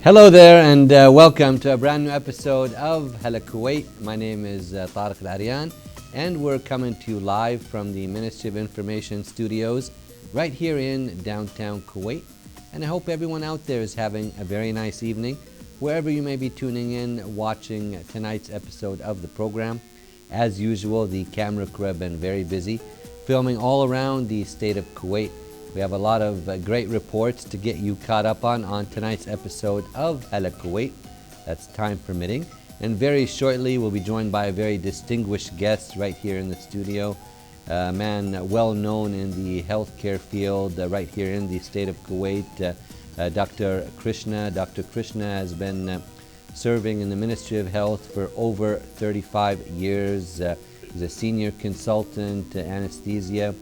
Hello there and welcome to a brand new episode of Hala Kuwait. My name is Tariq Al-Aryan and we're coming to you live from the Ministry of Information studios right here in downtown Kuwait. And I hope everyone out there is having a very nice evening wherever you may be tuning in, watching tonight's episode of the program. As usual, the camera crew have been very busy filming all around the state of Kuwait. We have a lot of great reports to get you caught up on tonight's episode of Hala Kuwait. That's time permitting. And very shortly, we'll be joined by a very distinguished guest right here in the studio. A man well known in the healthcare field right here in the state of Kuwait, Dr. Krishna. Dr. Krishna has been serving in the Ministry of Health for over 35 years. He's a senior consultant, anesthesia,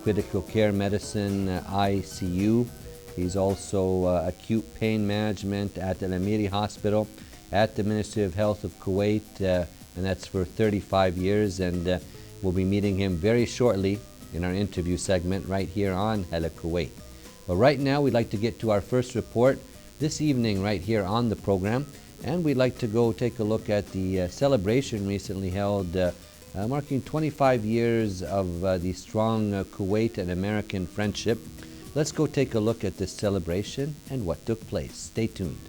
critical care medicine, ICU. He's also acute pain management at Al Amiri Hospital at the Ministry of Health of Kuwait, and that's for 35 years. And we'll be meeting him very shortly in our interview segment right here on Hala Kuwait. But right now, we'd like to get to our first report this evening right here on the program, and we'd like to go take a look at the celebration recently held marking 25 years of the strong Kuwait and American friendship. Let's go take a look at this celebration and what took place. Stay tuned.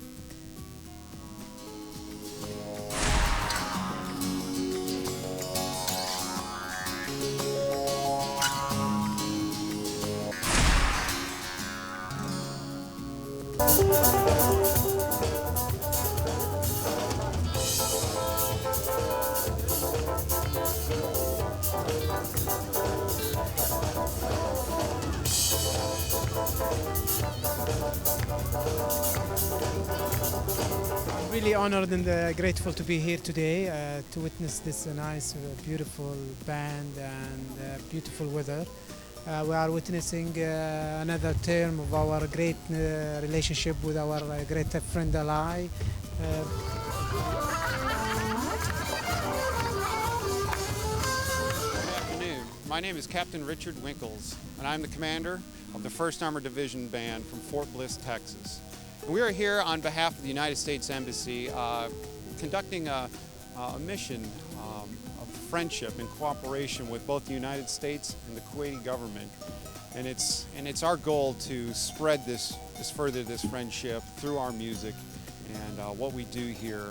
Really honored and grateful to be here today to witness this nice, beautiful band and beautiful weather. We are witnessing another term of our great relationship with our great friend ally. Good afternoon. My name is Captain Richard Winkles, and I'm the commander of the 1st Armored Division Band from Fort Bliss, Texas. We are here on behalf of the United States Embassy conducting a mission of friendship and cooperation with both the United States and the Kuwaiti government. And it's our goal to spread further this friendship through our music. And what we do here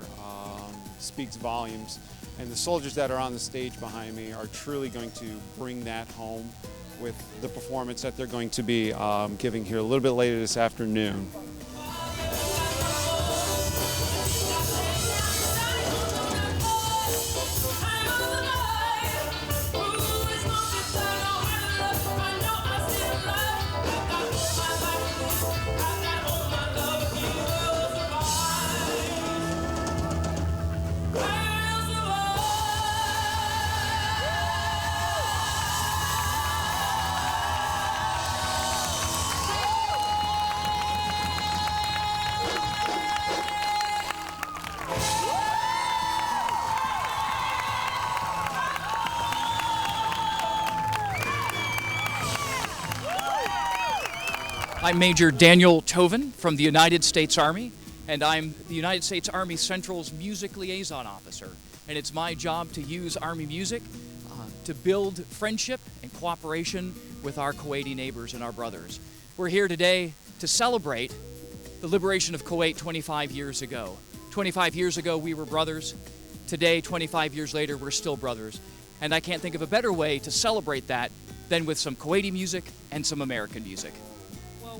speaks volumes. And the soldiers that are on the stage behind me are truly going to bring that home with the performance that they're going to be giving here a little bit later this afternoon. I'm Major Daniel Toven from the United States Army, and I'm the United States Army Central's Music Liaison Officer. And it's my job to use Army music to build friendship and cooperation with our Kuwaiti neighbors and our brothers. We're here today to celebrate the liberation of Kuwait 25 years ago. 25 years ago, we were brothers. Today, 25 years later, we're still brothers. And I can't think of a better way to celebrate that than with some Kuwaiti music and some American music.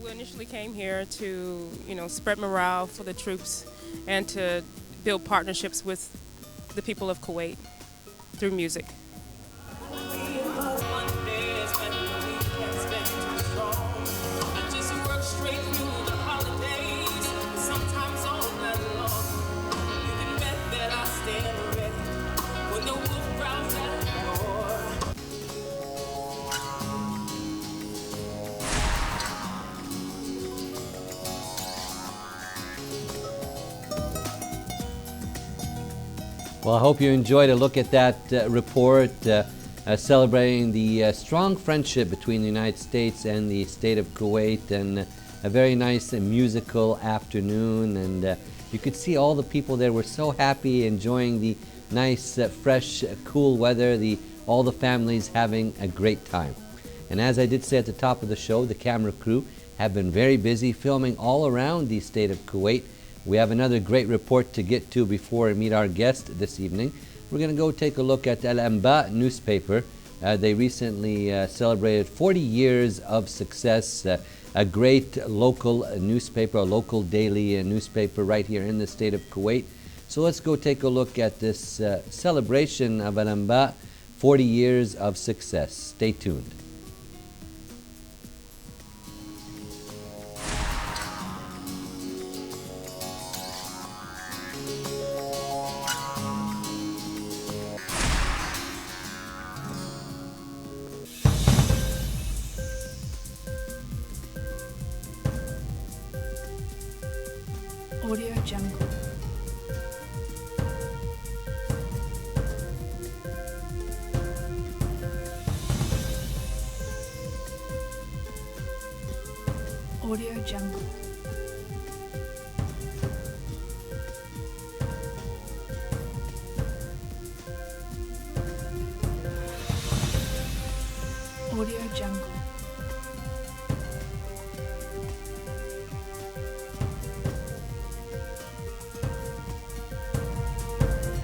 We initially came here to, spread morale for the troops and to build partnerships with the people of Kuwait through music. Well, I hope you enjoyed a look at that report celebrating the strong friendship between the United States and the state of Kuwait. And a very nice musical afternoon, and you could see all the people there were so happy, enjoying the nice, fresh, cool weather, all the families having a great time. And as I did say at the top of the show, the camera crew have been very busy filming all around the state of Kuwait. We have another great report to get to before we meet our guest this evening. We're going to go take a look at Al Anba newspaper. They recently celebrated 40 years of success, a great local newspaper, a local daily newspaper right here in the state of Kuwait. So let's go take a look at this celebration of Al Anba, 40 years of success. Stay tuned. Audio Jungle. Audio Jungle. Audio Jungle.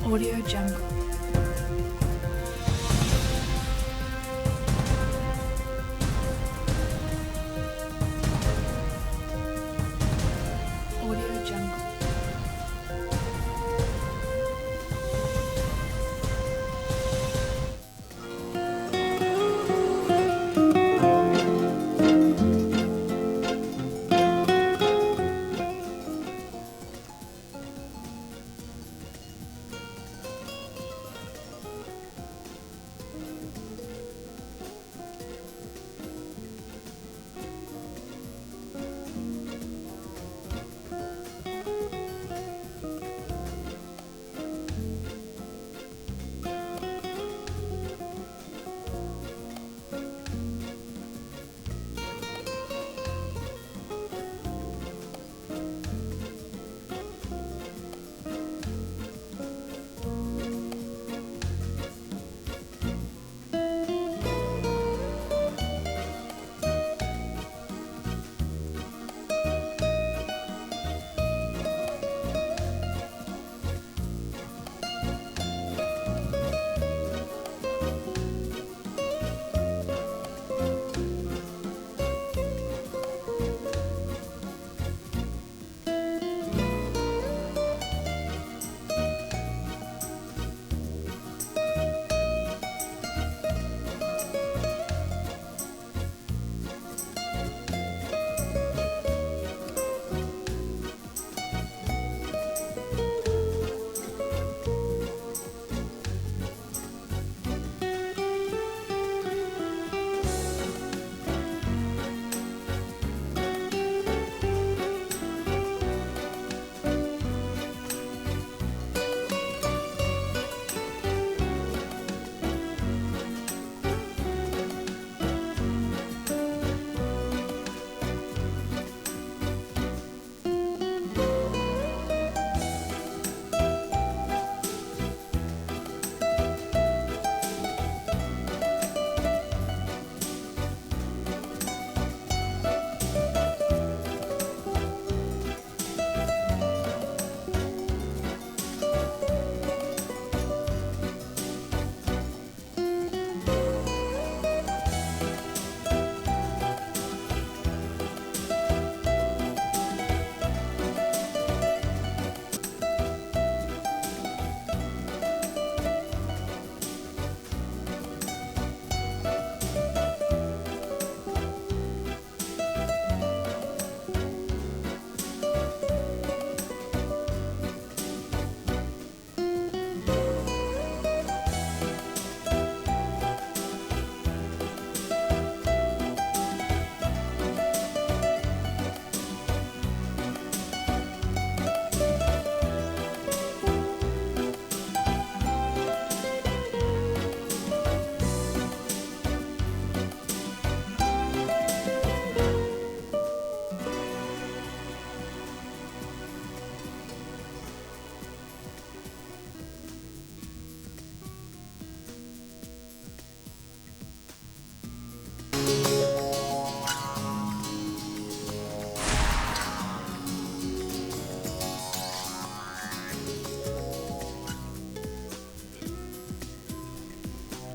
Audio Jungle. Audio Jungle.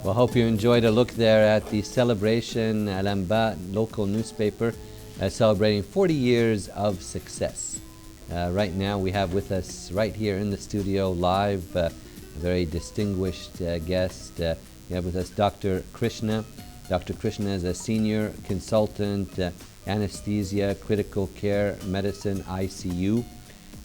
Well, hope you enjoyed a look there at the celebration, Al-Anba local newspaper, celebrating 40 years of success. Right now we have with us right here in the studio live a very distinguished guest. We have with us Dr. Krishna. Dr. Krishna is a senior consultant, anesthesia, critical care medicine, ICU,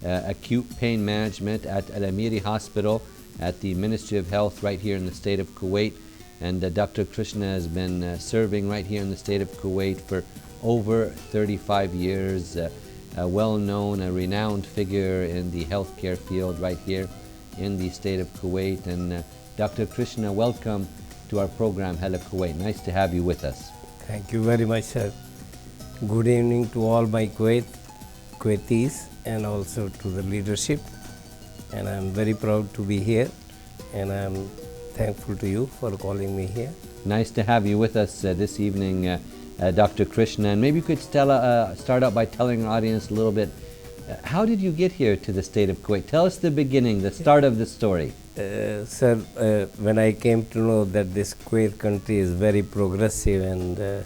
acute pain management at Al-Amiri Hospital at the Ministry of Health right here in the state of Kuwait. And Dr. Krishna has been serving right here in the state of Kuwait for over 35 years, a well-known, a renowned figure in the healthcare field right here in the state of Kuwait. And Dr. Krishna, welcome to our program, Hello Kuwait. Nice to have you with us. Thank you very much, sir. Good evening to all my Kuwaitis and also to the leadership. And I'm very proud to be here, and I'm thankful to you for calling me here. Nice to have you with us this evening, Dr. Krishna. And maybe you could start out by telling our audience a little bit, how did you get here to the state of Kuwait? Tell us the beginning, the start of the story. Sir, when I came to know that this Kuwait country is very progressive and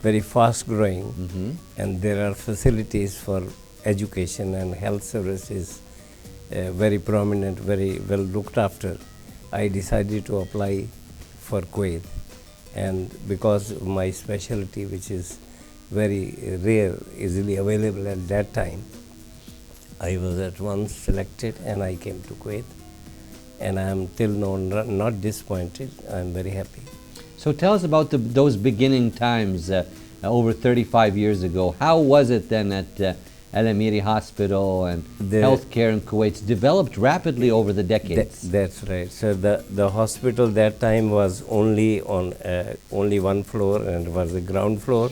very fast growing, and there are facilities for education and health services very prominent, very well looked after, I decided to apply for Kuwait. And because of my specialty, which is very rare, easily available at that time, I was at once selected and I came to Kuwait. And I am till now not disappointed. I am very happy. So tell us about those beginning times over 35 years ago. How was it then at Al-Amiri Hospital, and healthcare in Kuwait developed rapidly over the decades? That's right. So the hospital that time was only on only one floor, and was the ground floor.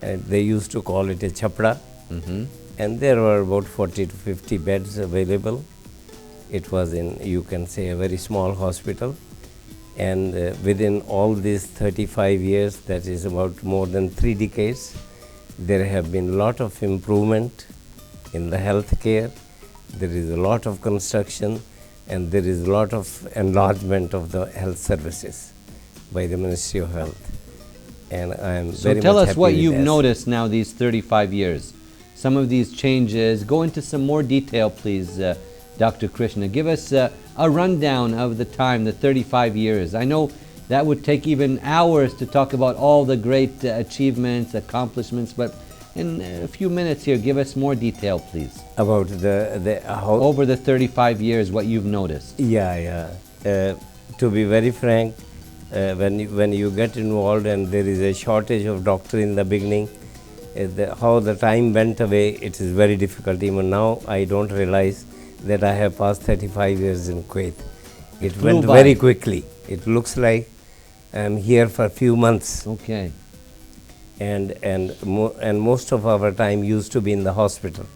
And they used to call it a chapda. And there were about 40 to 50 beds available. It was you can say, a very small hospital. And within all these 35 years, that is about more than 3 decades, there have been a lot of improvement in the health care. There is a lot of construction, and there is a lot of enlargement of the health services by the Ministry of Health. And I am very much happy. So tell us what with you've this. noticed now these 35 years. Some of these changes. Go into some more detail, please, Dr. Krishna. Give us a rundown of the time, the 35 years. I know that would take even hours to talk about all the great achievements, accomplishments, but in a few minutes here, give us more detail, please. About the how over the 35 years, what you've noticed. Yeah. To be very frank, when you get involved and there is a shortage of doctor in the beginning, how the time went away, it is very difficult. Even now, I don't realize that I have passed 35 years in Kuwait. It went very quickly. It looks like I'm here for a few months. Okay. And most of our time used to be in the hospital.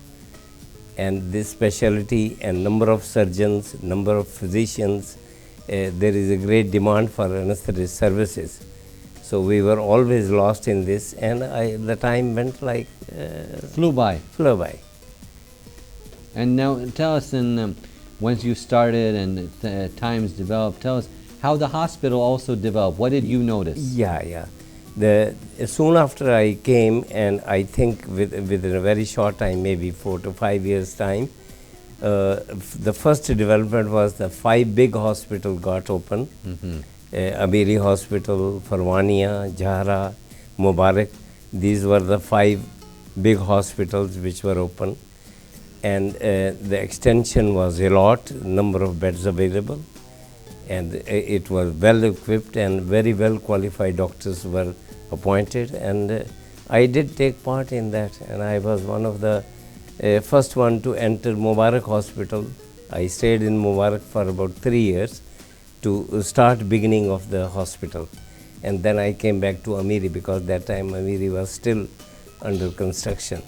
And this specialty and number of surgeons, number of physicians, there is a great demand for anesthetic services. So we were always lost in this, and the time went like flew by. And now tell us, once you started and times developed, tell us how the hospital also developed. What did you notice? Yeah. Soon after I came, and I think within a very short time, maybe 4 to 5 years time, the first development was the 5 big hospitals got open. Amiri Hospital, Farwania, Jahra, Mubarak. These were the 5 big hospitals which were open. And the extension was a lot, number of beds available. And it was well equipped, and very well qualified doctors were appointed. And I did take part in that, and I was one of the first one to enter Mubarak Hospital. I stayed in Mubarak for about 3 years to start beginning of the hospital. And then I came back to Amiri, because that time Amiri was still under construction.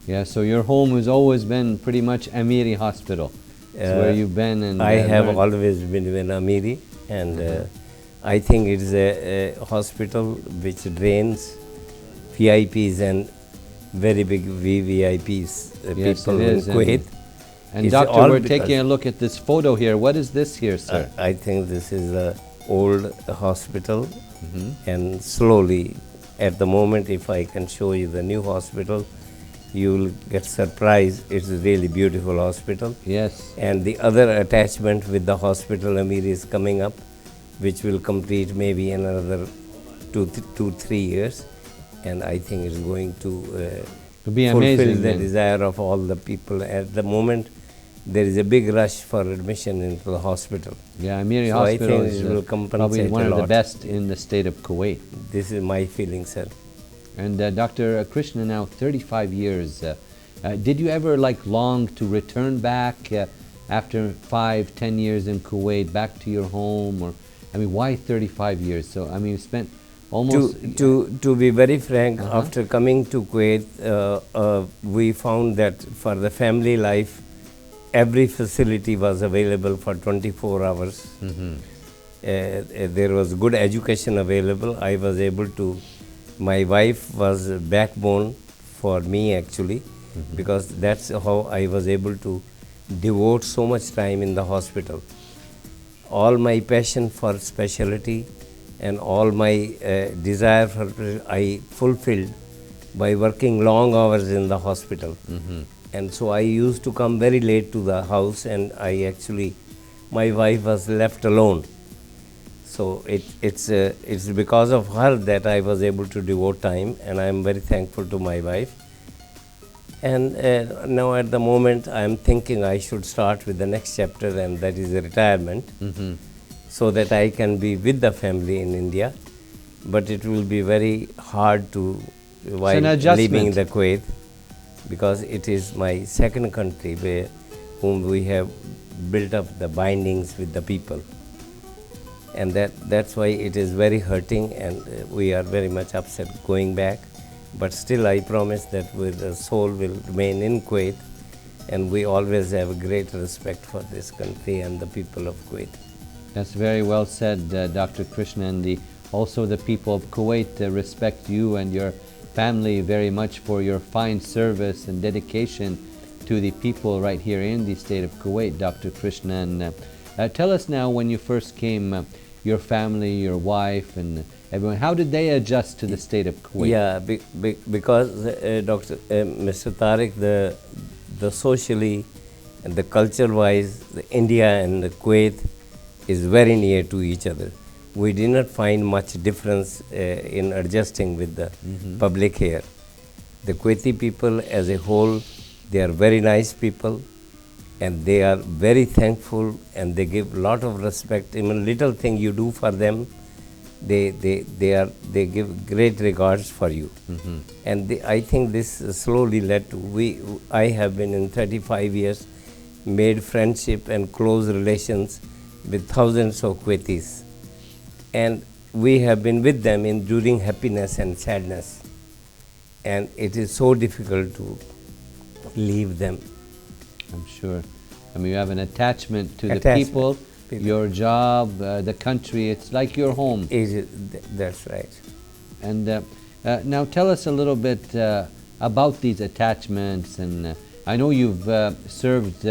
Yeah, so your home has always been pretty much Amiri Hospital. It's where you've been. And I have always been in Amiri, and I think it is a hospital which drains VIPs and very big VVIPs, people in Kuwait. And doctor, we're taking a look at this photo here. What is this here, sir? I think this is old hospital, and slowly, at the moment, if I can show you the new hospital, you will get surprised. It's a really beautiful hospital. Yes. And the other attachment with the hospital, Amir, is coming up, which will complete maybe in another 3 years. And I think it's going to It'll be fulfill amazing the then. desire of all the people. At the moment, there is a big rush for admission into the hospital. Yeah, Amiri So I Hospital think is it will probably compensate one a of the lot. best in the state of Kuwait. This is my feeling, sir. And Dr. Krishna, now 35 years. Did you ever long to return back after 5-10 years in Kuwait, back to your home? Or I mean, why 35 years? So I mean, you spent almost. To be very frank, after coming to Kuwait, we found that for the family life, every facility was available for 24 hours. There was good education available. I was able to. My wife was a backbone for me actually, because that's how I was able to devote so much time in the hospital. All my passion for specialty and all my desire for I fulfilled by working long hours in the hospital. And so I used to come very late to the house, and my wife was left alone. So it's because of her that I was able to devote time, and I am very thankful to my wife. And now at the moment I am thinking I should start with the next chapter, and that is the retirement, so that I can be with the family in India. But it will be very hard to while leaving the Kuwait, because it is my second country where whom we have built up the bindings with the people. And that's why it is very hurting, and we are very much upset going back. But still I promise that the soul will remain in Kuwait, and we always have a great respect for this country and the people of Kuwait. That's very well said, Dr. Krishna. And also the people of Kuwait respect you and your family very much for your fine service and dedication to the people right here in the state of Kuwait, Dr. Krishna. And tell us now, when you first came, your family, your wife, and everyone, how did they adjust to the state of Kuwait? Yeah, because Mr. Tariq, the socially and the culture-wise, India and the Kuwait is very near to each other. We did not find much difference in adjusting with the public here. The Kuwaiti people as a whole, they are very nice people, and they are very thankful, and they give a lot of respect. Even little thing you do for them, they give great regards for you. And I think this slowly led to, I have been in 35 years, made friendship and close relations with thousands of Kuwaitis. And we have been with them during happiness and sadness. And it is so difficult to leave them. I'm sure. I mean, you have an attachment to the people, your job, the country. It's like your home. That's right. And now tell us a little bit about these attachments. And I know you've served,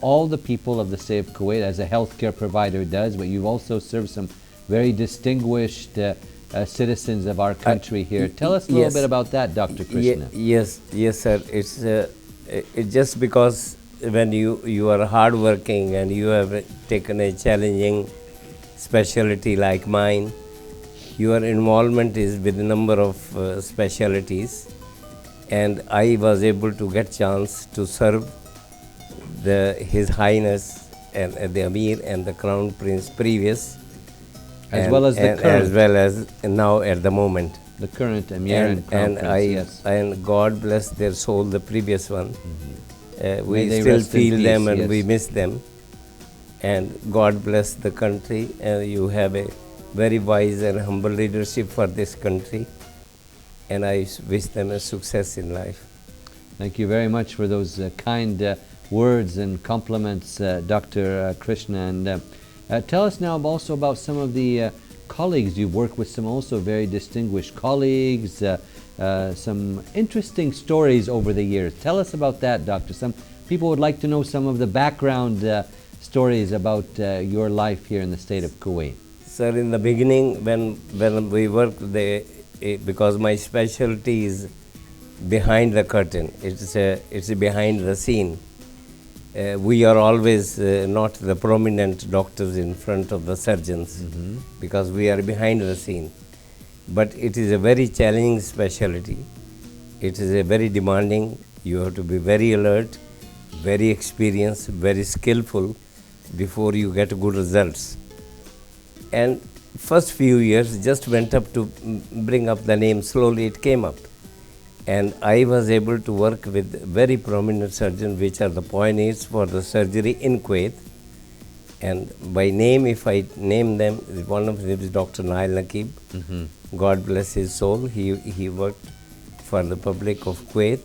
all the people of the state of Kuwait as a healthcare provider does, but you've also served some very distinguished citizens of our country here. Tell us a little bit about that, Dr. Krishna. Yes, sir. It's just because when you are hardworking and you have taken a challenging specialty like mine, your involvement is with a number of specialties, and I was able to get chance to serve His Highness and the Amir and the Crown Prince previous, as well as the current, as well as now at the moment. The current Emir and Crown Prince, and God bless their soul, the previous one. We still feel them and we miss them. And God bless the country, and you have a very wise and humble leadership for this country. And I wish them a success in life. Thank you very much for those kind words and compliments, Dr. Krishna. And tell us now also about some of the colleagues. You've worked with some also very distinguished colleagues, some interesting stories over the years. Tell us about that, Doctor. Some people would like to know some of the background stories about your life here in the state of Kuwait. Sir, in the beginning, when we worked, because my specialty is behind the curtain, it's behind the scene. We are always not the prominent doctors in front of the surgeons because we are behind the scene. But it is a very challenging specialty. It is a very demanding. You have to be very alert, very experienced, very skillful before you get good results. And first few years just went up to bring up the name. Slowly it came up. And I was able to work with very prominent surgeons, which are the pioneers for the surgery in Kuwait. And by name, if I name them, one of them is Dr. Nail Nakib. God bless his soul. He worked for the public of Kuwait.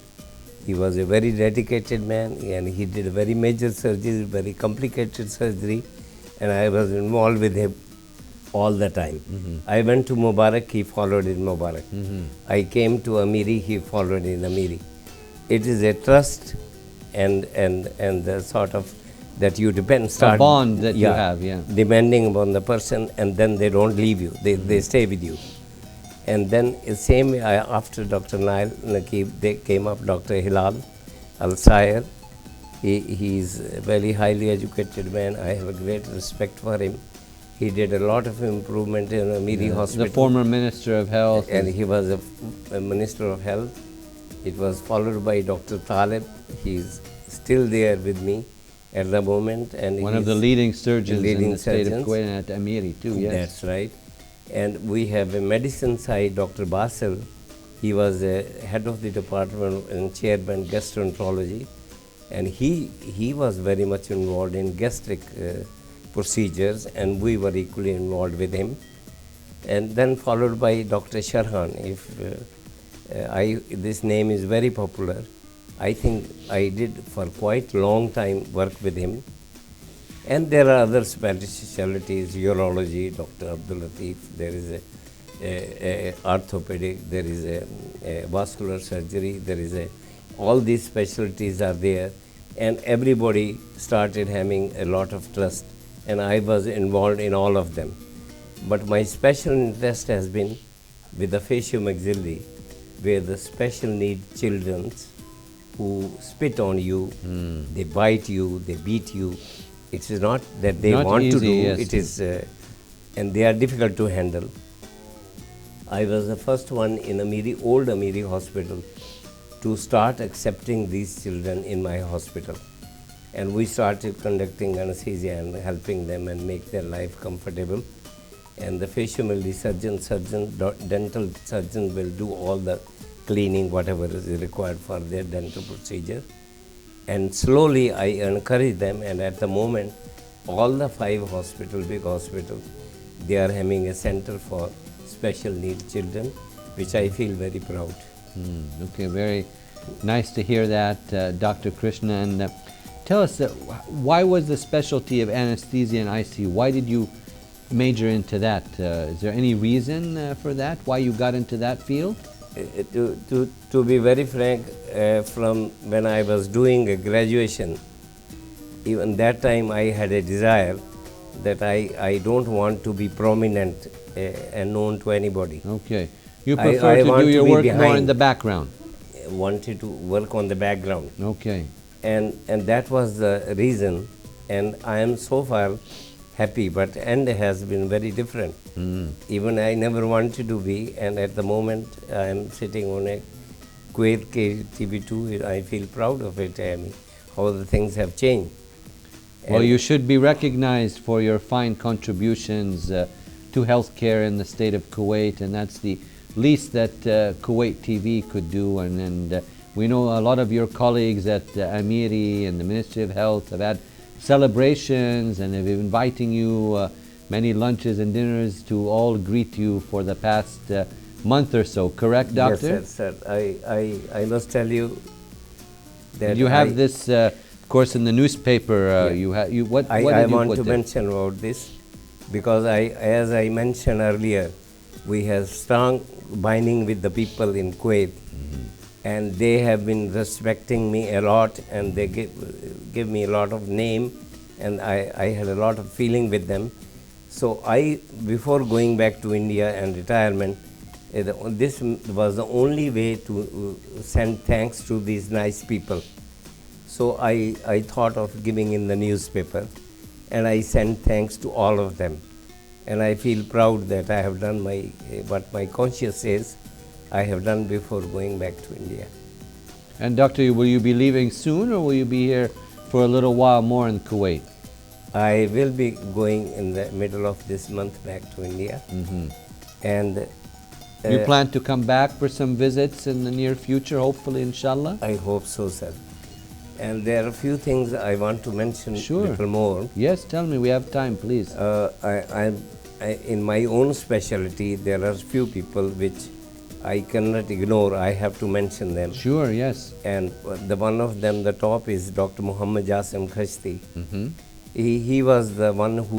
He was a very dedicated man, and he did a very major surgery, very complicated surgery, and I was involved with him all the time. I went to Mubarak, he followed in Mubarak. I came to Amiri, he followed in Amiri. It is a trust and the sort of that you depend, A bond that you have, depending upon the person, and then they don't leave you, they stay with you. And then same after Dr. Nail Nakib, they came up Dr. Hilal Al-Sayer. He is a very highly educated man. I have a great respect for him. He did a lot of improvement in Amiri Hospital. The former Minister of Health. And he was a Minister of Health. It was followed by Dr. Talib. He's still there with me at the moment. And one of the leading surgeons in the state of Kuwait, and at Amiri too, yes. That's right. And we have a medicine side, Dr. Basil. He was head of the department and chairman gastroenterology. And he was very much involved in gastric procedures, and we were equally involved with him. And then followed by Dr. Sharhan. This name is very popular. I think I did for quite a long time work with him. And there are other specialties, urology, Dr. Abdul Latif, there is a orthopedic, there is a vascular surgery, there is all these specialties are there, and everybody started having a lot of trust, and I was involved in all of them. But my special interest has been with the facial-maxillary, where the special need children who spit on you, they bite you, they beat you. It is not that they not want easy, to do, yes. it is, and they are difficult to handle. I was the first one in old Amiri Hospital to start accepting these children in my hospital. And we started conducting anesthesia and helping them and make their life comfortable. And the facial-maxillary surgeon, dental surgeon will do all the cleaning, whatever is required for their dental procedure. And slowly I encourage them, and at the moment, all the 5 hospitals, big hospitals, they are having a center for special needs children, which I feel very proud. Okay, very nice to hear that, Dr. Krishna. And tell us, why was the specialty of anesthesia and ICU? Why did you major into that? Is there any reason for that, why you got into that field? To be very frank, from when I was doing a graduation, even that time I had a desire that I don't want to be prominent and known to anybody. Okay. You prefer to do your work more in the background? Wanted to work on the background. Okay. And that was the reason, and I am so far happy, but end has been very different. Even I never wanted to be, and at the moment I am sitting on a Kuwait TV2. I feel proud of it. I mean, how the things have changed. Well, you should be recognized for your fine contributions to healthcare in the state of Kuwait, and that's the least that Kuwait TV could do. And we know a lot of your colleagues at Amiri and the Ministry of Health have had celebrations and have been inviting you many lunches and dinners to all greet you for the past month or so. Correct, Doctor? Yes, sir. I must tell you that you have this, of course, in the newspaper. What I did you want put to there? mention about this, because as I mentioned earlier, we have strong binding with the people in Kuwait, and they have been respecting me a lot, and they give me a lot of name, and I had a lot of feeling with them. So before going back to India and retirement, this was the only way to send thanks to these nice people. So I thought of giving in the newspaper, and I sent thanks to all of them. And I feel proud that I have done what my conscience says I have done before going back to India. And Doctor, will you be leaving soon, or will you be here for a little while more in Kuwait? I will be going in the middle of this month back to India. And You plan to come back for some visits in the near future, hopefully, inshallah? I hope so, sir. And there are a few things I want to mention Sure. a little more. Yes, tell me, we have time, please. In my own specialty, there are few people which I cannot ignore. I have to mention them. Sure, yes. And the one of them, the top, is Dr. Muhammad Jasim Khashti. He was the one who